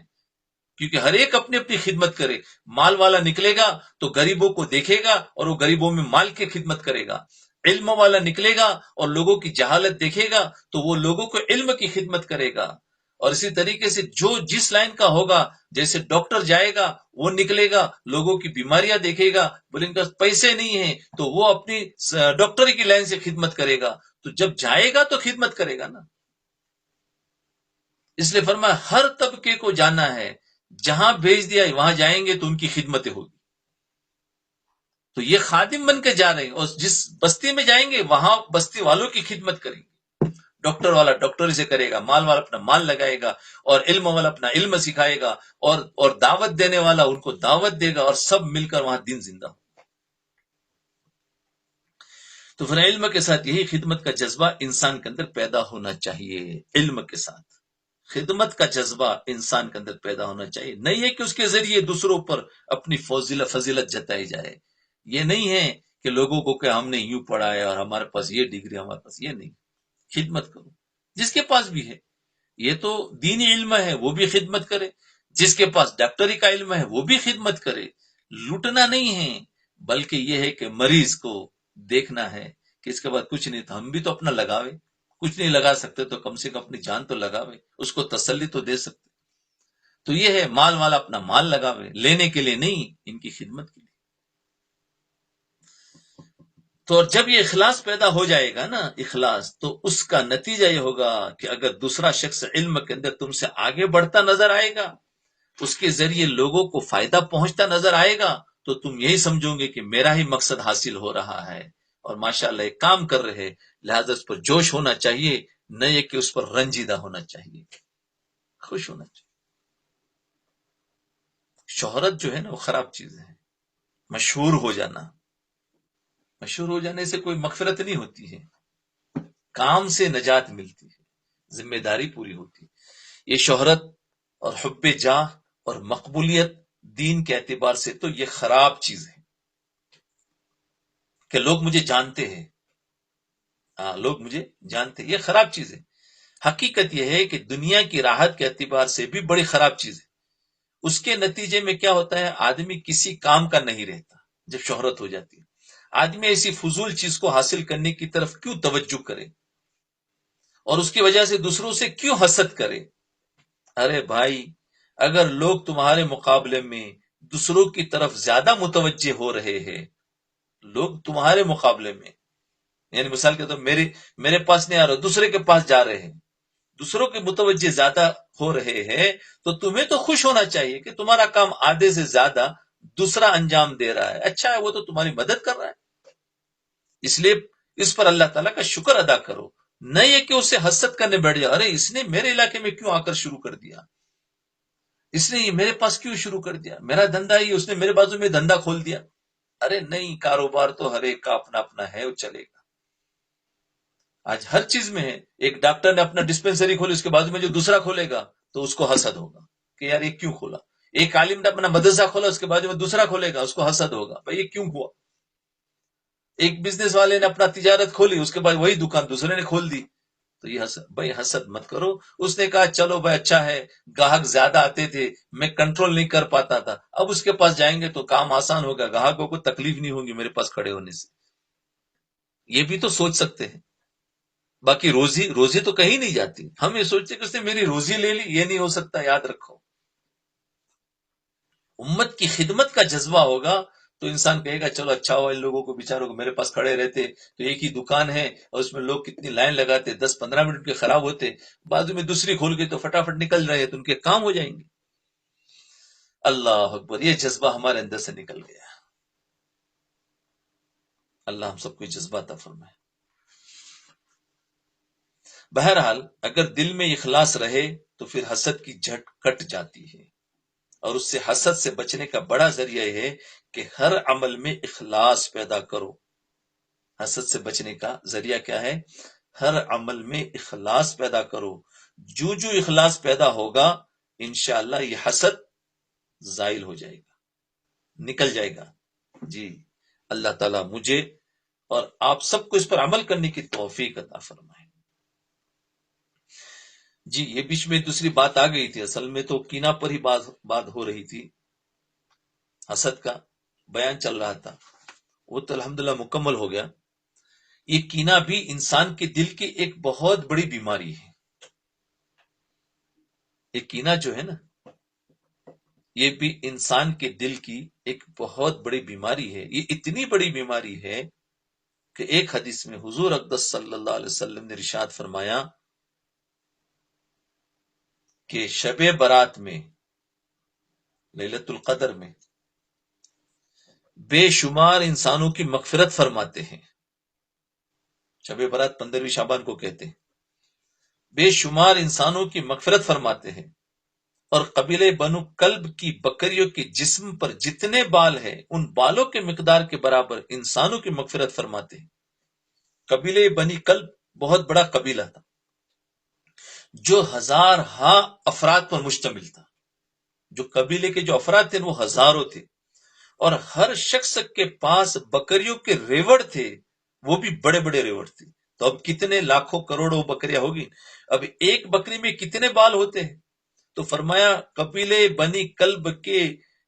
کیونکہ ہر ایک اپنی اپنی خدمت کرے. مال والا نکلے گا تو غریبوں کو دیکھے گا اور وہ غریبوں میں مال کی خدمت کرے گا. علم والا نکلے گا اور لوگوں کی جہالت دیکھے گا تو وہ لوگوں کو علم کی خدمت کرے گا. اور اسی طریقے سے جو جس لائن کا ہوگا، جیسے ڈاکٹر جائے گا وہ نکلے گا لوگوں کی بیماریاں دیکھے گا، بولے ان کا پیسے نہیں ہیں تو وہ اپنی ڈاکٹری کی لائن سے خدمت کرے گا، تو جب جائے گا تو خدمت کرے گا نا۔ اس لیے فرمایا ہر طبقے کو جانا ہے، جہاں بھیج دیا وہاں جائیں گے تو ان کی خدمتیں ہوگی۔ تو یہ خادم بن کے جا رہے ہیں، اور جس بستی میں جائیں گے وہاں بستی والوں کی خدمت کریں گے۔ ڈاکٹر والا ڈاکٹری سے کرے گا، مال والا اپنا مال لگائے گا، اور علم والا اپنا علم سکھائے گا، اور دعوت دینے والا ان کو دعوت دے گا، اور سب مل کر وہاں دین زندہ ہو۔ تو پھر علم کے ساتھ یہی خدمت کا جذبہ انسان کے اندر پیدا ہونا چاہیے۔ علم کے ساتھ خدمت کا جذبہ انسان کے اندر پیدا ہونا چاہیے، نہیں ہے کہ اس کے ذریعے دوسروں پر اپنی فضیلت جتائی جائے۔ یہ نہیں ہے کہ لوگوں کو کہ ہم نے یوں پڑھا ہے اور ہمارے پاس یہ ڈگری، ہمارے پاس یہ نہیں۔ خدمت کرو جس کے پاس بھی ہے، یہ تو دینی علم ہے وہ بھی خدمت کرے، جس کے پاس ڈاکٹری کا علم ہے وہ بھی خدمت کرے۔ لوٹنا نہیں ہے، بلکہ یہ ہے کہ مریض کو دیکھنا ہے کہ اس کے بعد کچھ نہیں، تو ہم بھی تو اپنا لگاوے، کچھ نہیں لگا سکتے تو کم سے کم اپنی جان تو لگاوے، اس کو تسلی تو دے سکتے۔ تو یہ ہے مال والا اپنا مال لگاوے، لینے کے لیے نہیں، ان کی خدمت کے لیے۔ تو جب یہ اخلاص پیدا ہو جائے گا نا، اخلاص، تو اس کا نتیجہ یہ ہوگا کہ اگر دوسرا شخص علم کے اندر تم سے آگے بڑھتا نظر آئے گا، اس کے ذریعے لوگوں کو فائدہ پہنچتا نظر آئے گا، تو تم یہی سمجھو گے کہ میرا ہی مقصد حاصل ہو رہا ہے، اور ماشاءاللہ ایک کام کر رہے، لہذا اس پر جوش ہونا چاہیے، نہیں کہ اس پر رنجیدہ ہونا چاہیے، خوش ہونا چاہیے۔ شہرت جو ہے نا وہ خراب چیز ہے۔ مشہور ہو جانا، مشہور ہو جانے سے کوئی مغفرت نہیں ہوتی ہے، کام سے نجات ملتی ہے، ذمہ داری پوری ہوتی ہے۔ یہ شہرت اور حب جاہ اور مقبولیت دین کے اعتبار سے تو یہ خراب چیز ہے کہ لوگ مجھے جانتے ہیں، لوگ مجھے جانتے ہیں، یہ خراب چیز ہے۔ حقیقت یہ ہے کہ دنیا کی راحت کے اعتبار سے بھی بڑی خراب چیز ہے۔ اس کے نتیجے میں کیا ہوتا ہے، آدمی کسی کام کا نہیں رہتا جب شہرت ہو جاتی ہے۔ آدمی ایسی فضول چیز کو حاصل کرنے کی طرف کیوں توجہ کرے، اور اس کی وجہ سے دوسروں سے کیوں حسد کرے؟ ارے بھائی، اگر لوگ تمہارے مقابلے میں دوسروں کی طرف زیادہ متوجہ ہو رہے ہیں، لوگ تمہارے مقابلے میں، یعنی مثال کے طور میرے پاس نہیں آ رہا، دوسرے کے پاس جا رہے ہیں، دوسروں کے متوجہ زیادہ ہو رہے ہیں، تو تمہیں تو خوش ہونا چاہیے کہ تمہارا کام آدھے سے زیادہ دوسرا انجام دے رہا ہے، اچھا ہے، وہ تو تمہاری مدد کر رہا ہے، اس لیے اس پر اللہ تعالیٰ کا شکر ادا کرو، نہیں ہے کہ اسے حسد کرنے بیٹھ جاؤ، ارے اس نے میرے علاقے میں کیوں آ کر شروع کر دیا، اس نے یہ میرے پاس کیوں شروع کر دیا، میرا دھندا ہی اس نے میرے بازو میں دھندا کھول دیا۔ ارے نہیں، کاروبار تو ہر ایک کا اپنا اپنا ہے، وہ چلے گا۔ آج ہر چیز میں ہے، ایک ڈاکٹر نے اپنا ڈسپینسری کھولی، اس کے بعد میں جو دوسرا کھولے گا تو اس کو حسد ہوگا کہ یار یہ کیوں کھولا۔ ایک عالم نے اپنا مدرسہ کھولا، اس کے بعد میں دوسرا کھولے گا، اس کو حسد ہوگا، بھائی یہ کیوں ہوا۔ ایک بزنس والے نے اپنا تجارت کھولی، اس کے بعد وہی دکان دوسرے نے کھول دی، تو یہ حسد، بھائی حسد مت کرو۔ اس نے کہا چلو بھائی اچھا ہے، گاہک زیادہ آتے تھے، میں کنٹرول نہیں کر پاتا تھا، اب اس کے پاس جائیں گے تو کام آسان ہوگا، گاہکوں کو تکلیف نہیں ہوگی میرے پاس کھڑے ہونے سے۔ یہ بھی تو سوچ سکتے ہیں۔ باقی روزی تو کہیں نہیں جاتی، ہم یہ سوچتے کہ اس نے میری روزی لے لی، یہ نہیں ہو سکتا، یاد رکھو۔ امت کی خدمت کا جذبہ ہوگا تو انسان کہے گا چلو اچھا ہوا، ان لوگوں کو بیچاروں کو میرے پاس کھڑے رہتے تو ایک ہی دکان ہے اور اس میں لوگ کتنی لائن لگاتے، 10-15 منٹ کے خراب ہوتے، بعد میں دوسری کھول کے تو فٹافٹ نکل رہے تو ان کے کام ہو جائیں گے۔ اللہ اکبر، یہ جذبہ ہمارے اندر سے نکل گیا۔ اللہ ہم سب کو جذبہ عطا فرمائے۔ بہرحال اگر دل میں اخلاص رہے تو پھر حسد کی جھٹ کٹ جاتی ہے، اور اس سے حسد سے بچنے کا بڑا ذریعہ یہ ہے کہ ہر عمل میں اخلاص پیدا کرو۔ حسد سے بچنے کا ذریعہ کیا ہے؟ ہر عمل میں اخلاص پیدا کرو، جو اخلاص پیدا ہوگا انشاءاللہ یہ حسد زائل ہو جائے گا، نکل جائے گا۔ جی، اللہ تعالیٰ مجھے اور آپ سب کو اس پر عمل کرنے کی توفیق عطا فرمائے۔ جی، یہ بیچ میں دوسری بات آ گئی تھی، اصل میں تو کینہ پر ہی بات ہو رہی تھی، حسد کا بیان چل رہا تھا، وہ تو الحمدللہ مکمل ہو گیا۔ یہ کینہ بھی انسان کے دل کی ایک بہت بڑی بیماری ہے۔ یہ کینہ جو ہے نا، یہ بھی انسان کے دل کی ایک بہت بڑی بیماری ہے. یہ اتنی بڑی بیماری ہے کہ ایک حدیث میں حضور اقدس صلی اللہ علیہ وسلم نے ارشاد فرمایا کہ شب برات میں، لیلۃ القدر میں بے شمار انسانوں کی مغفرت فرماتے ہیں. شب برات 15ویں شعبان کو کہتے ہیں. بے شمار انسانوں کی مغفرت فرماتے ہیں، اور قبیلے بنو کلب کی بکریوں کے جسم پر جتنے بال ہیں ان بالوں کے مقدار کے برابر انسانوں کی مغفرت فرماتے ہیں. قبیلے بنی کلب بہت بڑا قبیلہ تھا جو ہزارہا افراد پر مشتمل تھا. جو قبیلے کے جو افراد تھے وہ ہزاروں تھے، اور ہر شخص کے پاس بکریوں کے ریوڑ تھے، وہ بھی بڑے بڑے ریوڑ تھے. تو اب کتنے لاکھوں کروڑوں بکریاں ہوگی، اب ایک بکری میں کتنے بال ہوتے ہیں؟ تو فرمایا قبیلے بنی کلب کے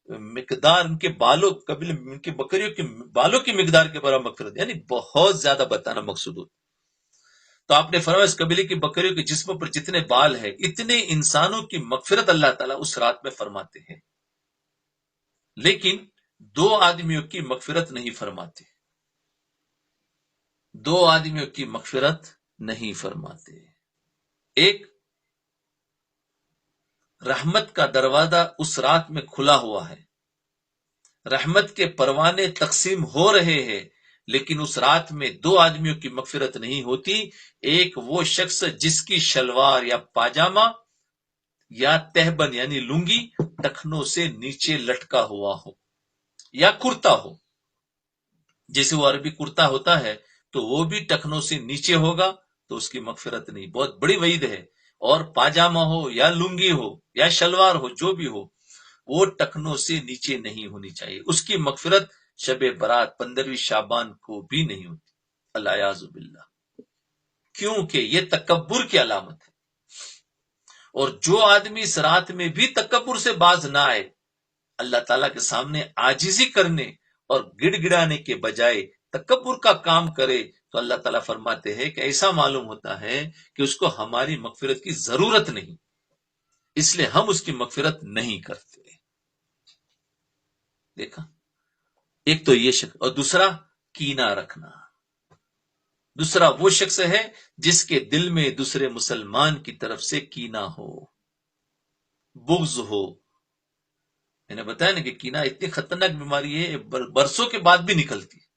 مقدار، ان کے بالوں، قبیلے ان کے بکریوں کے بالوں کی مقدار کے برابر مغفرت، یعنی بہت زیادہ بتانا مقصود ہوتا. تو آپ نے فرمایا اس قبیلے کی بکریوں کے جسموں پر جتنے بال ہیں اتنے انسانوں کی مغفرت اللہ تعالیٰ اس رات میں فرماتے ہیں، لیکن 2 آدمیوں کی مغفرت نہیں فرماتے. 2 آدمیوں کی مغفرت نہیں فرماتے. ایک، رحمت کا دروازہ اس رات میں کھلا ہوا ہے، رحمت کے پروانے تقسیم ہو رہے ہیں، لیکن اس رات میں 2 آدمیوں کی مغفرت نہیں ہوتی. ایک وہ شخص جس کی شلوار یا پاجامہ یا تہبند یعنی لنگی ٹخنوں سے نیچے لٹکا ہوا ہو، یا کرتا ہو. جیسے وہ عربی کرتا ہوتا ہے تو وہ بھی ٹخنوں سے نیچے ہوگا تو اس کی مغفرت نہیں. بہت بڑی وعید ہے. اور پاجامہ ہو یا لنگی ہو یا شلوار ہو، جو بھی ہو، وہ ٹخنوں سے نیچے نہیں ہونی چاہیے. اس کی مغفرت شب برات 15ویں شعبان کو بھی نہیں ہوتی. اللہ یعوذ باللہ. کیونکہ یہ تکبر کی علامت ہے. اور جو آدمی اس رات میں بھی تکبر سے باز نہ آئے، اللہ تعالیٰ کے سامنے عاجزی کرنے اور گڑ گڑانے کے بجائے تکبر کا کام کرے، تو اللہ تعالیٰ فرماتے ہیں کہ ایسا معلوم ہوتا ہے کہ اس کو ہماری مغفرت کی ضرورت نہیں، اس لیے ہم اس کی مغفرت نہیں کرتے. دیکھا، ایک تو یہ شخص، اور دوسرا کینہ رکھنا. دوسرا وہ شخص ہے جس کے دل میں دوسرے مسلمان کی طرف سے کینہ ہو، بغض ہو. میں نے بتایا نا کہ کینہ اتنی خطرناک بیماری ہے، برسوں کے بعد بھی نکلتی ہے.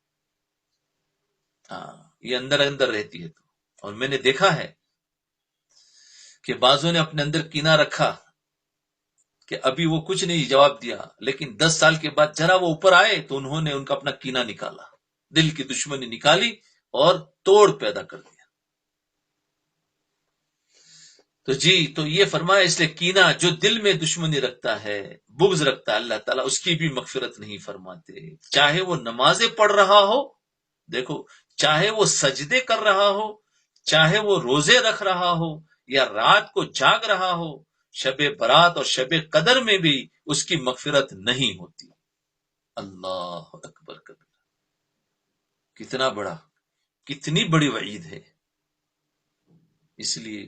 ہاں، یہ اندر اندر رہتی ہے. اور میں نے دیکھا ہے کہ بعضوں نے اپنے اندر کینہ رکھا کہ ابھی وہ کچھ نہیں جواب دیا، لیکن 10 سال کے بعد ذرا وہ اوپر آئے تو انہوں نے ان کا اپنا کینہ نکالا، دل کی دشمنی نکالی اور توڑ پیدا کر دیا. تو یہ فرمایا، اس لیے کینہ جو دل میں دشمنی رکھتا ہے، بغض رکھتا ہے، اللہ تعالیٰ اس کی بھی مغفرت نہیں فرماتے. چاہے وہ نمازیں پڑھ رہا ہو، دیکھو، چاہے وہ سجدے کر رہا ہو، چاہے وہ روزے رکھ رہا ہو، یا رات کو جاگ رہا ہو، شب برات اور شب قدر میں بھی اس کی مغفرت نہیں ہوتی. اللہ اکبر کبیر. کتنی بڑی وعید ہے. اس لیے،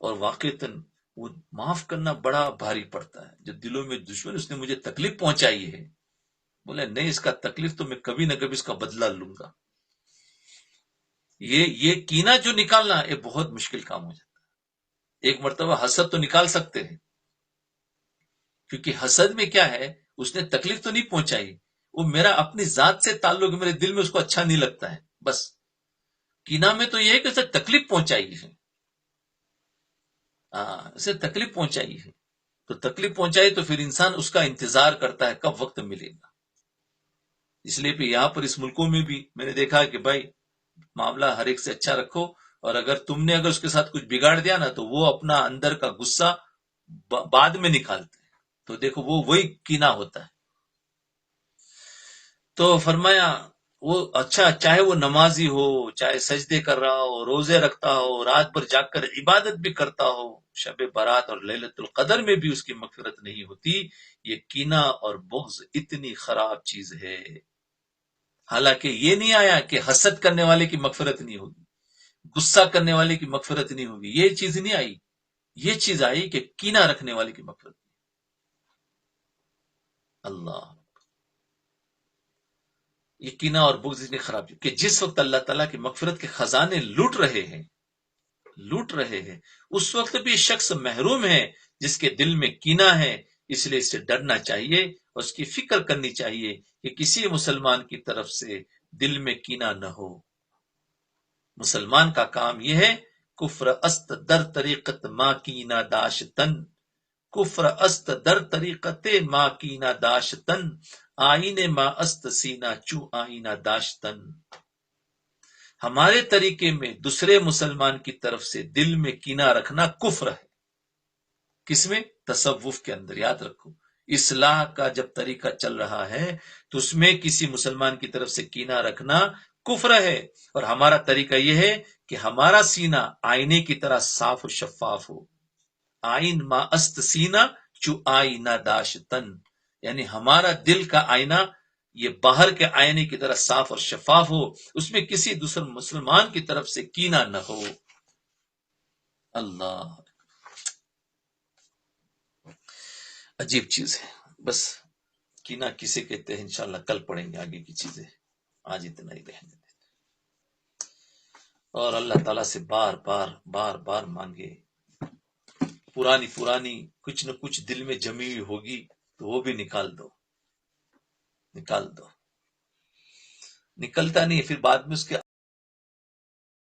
اور واقعتاً وہ معاف کرنا بڑا بھاری پڑتا ہے. جو دلوں میں دشمن، اس نے مجھے تکلیف پہنچائی ہے، بولے نہیں، اس کا تکلیف تو میں کبھی نہ کبھی اس کا بدلہ لوں گا. یہ کینہ جو نکالنا یہ بہت مشکل کام ہو جاتا ہے. ایک مرتبہ حسد تو نکال سکتے ہیں، کیونکہ حسد میں کیا ہے، اس نے تکلیف تو نہیں پہنچائی، وہ میرا اپنی ذات سے تعلق، میرے دل میں اس کو اچھا نہیں لگتا ہے بس. کینہ میں تو یہ ہے کہ اسے تکلیف پہنچائی ہے، اسے تکلیف پہنچائی ہے. تو تکلیف پہنچائی تو پھر انسان اس کا انتظار کرتا ہے کب وقت ملے گا. اس لیے بھی یہاں پر اس ملکوں میں بھی میں نے دیکھا کہ بھائی معاملہ ہر ایک سے اچھا رکھو، اور اگر تم نے اس کے ساتھ کچھ بگاڑ دیا نا تو وہ اپنا اندر کا غصہ بعد میں نکالتے ہیں. تو دیکھو وہی کینہ ہوتا ہے. تو فرمایا وہ اچھا، چاہے وہ نمازی ہو، چاہے سجدے کر رہا ہو، روزے رکھتا ہو، رات بھر جاگ کر عبادت بھی کرتا ہو، شب برات اور لیلۃ القدر میں بھی اس کی مغفرت نہیں ہوتی. یہ کینہ اور بغض اتنی خراب چیز ہے. حالانکہ یہ نہیں آیا کہ حسد کرنے والے کی مغفرت نہیں ہوگی، غصہ کرنے والے کی مغفرت نہیں ہوگی، یہ چیز نہیں آئی. یہ چیز آئی کہ کینہ رکھنے والے کی مغفرت. اللہ، یہ کینہ اور بغض اتنی خراب چیز کہ جس وقت اللہ تعالیٰ کی مغفرت کے خزانے لوٹ رہے ہیں اس وقت بھی شخص محروم ہے جس کے دل میں کینہ ہے. اس لیے اس سے ڈرنا چاہیے اور اس کی فکر کرنی چاہیے کہ کسی مسلمان کی طرف سے دل میں کینہ نہ ہو. مسلمان کا کام یہ ہے کفر است در طریقت ما کینہ داشتن، کفر است در طریقت ما کینہ داشتن، آئین ما است سینہ چو آئینہ داشتن. ہمارے طریقے میں دوسرے مسلمان کی طرف سے دل میں کینہ رکھنا کفر ہے. کس میں؟ تصوف کے اندر. یاد رکھو، اصلاح کا جب طریقہ چل رہا ہے تو اس میں کسی مسلمان کی طرف سے کینہ رکھنا کفر ہے. اور ہمارا طریقہ یہ ہے کہ ہمارا سینہ آئینے کی طرح صاف و شفاف ہو. آئین ما است سینہ چو آئینہ داشتن، یعنی ہمارا دل کا آئینہ یہ باہر کے آئینے کی طرح صاف اور شفاف ہو، اس میں کسی دوسرے مسلمان کی طرف سے کینہ نہ ہو. اللہ، عجیب چیز ہے. بس کینہ کسے کہتے ہیں انشاءاللہ کل پڑھیں گے آگے کی چیزیں، آج اتنا ہی رہنے دیتے. اور اللہ تعالیٰ سے بار بار مانگے. پرانی کچھ نہ کچھ دل میں جمی ہوئی ہوگی تو وہ بھی نکال دو. نکلتا نہیں، پھر بعد میں اس کے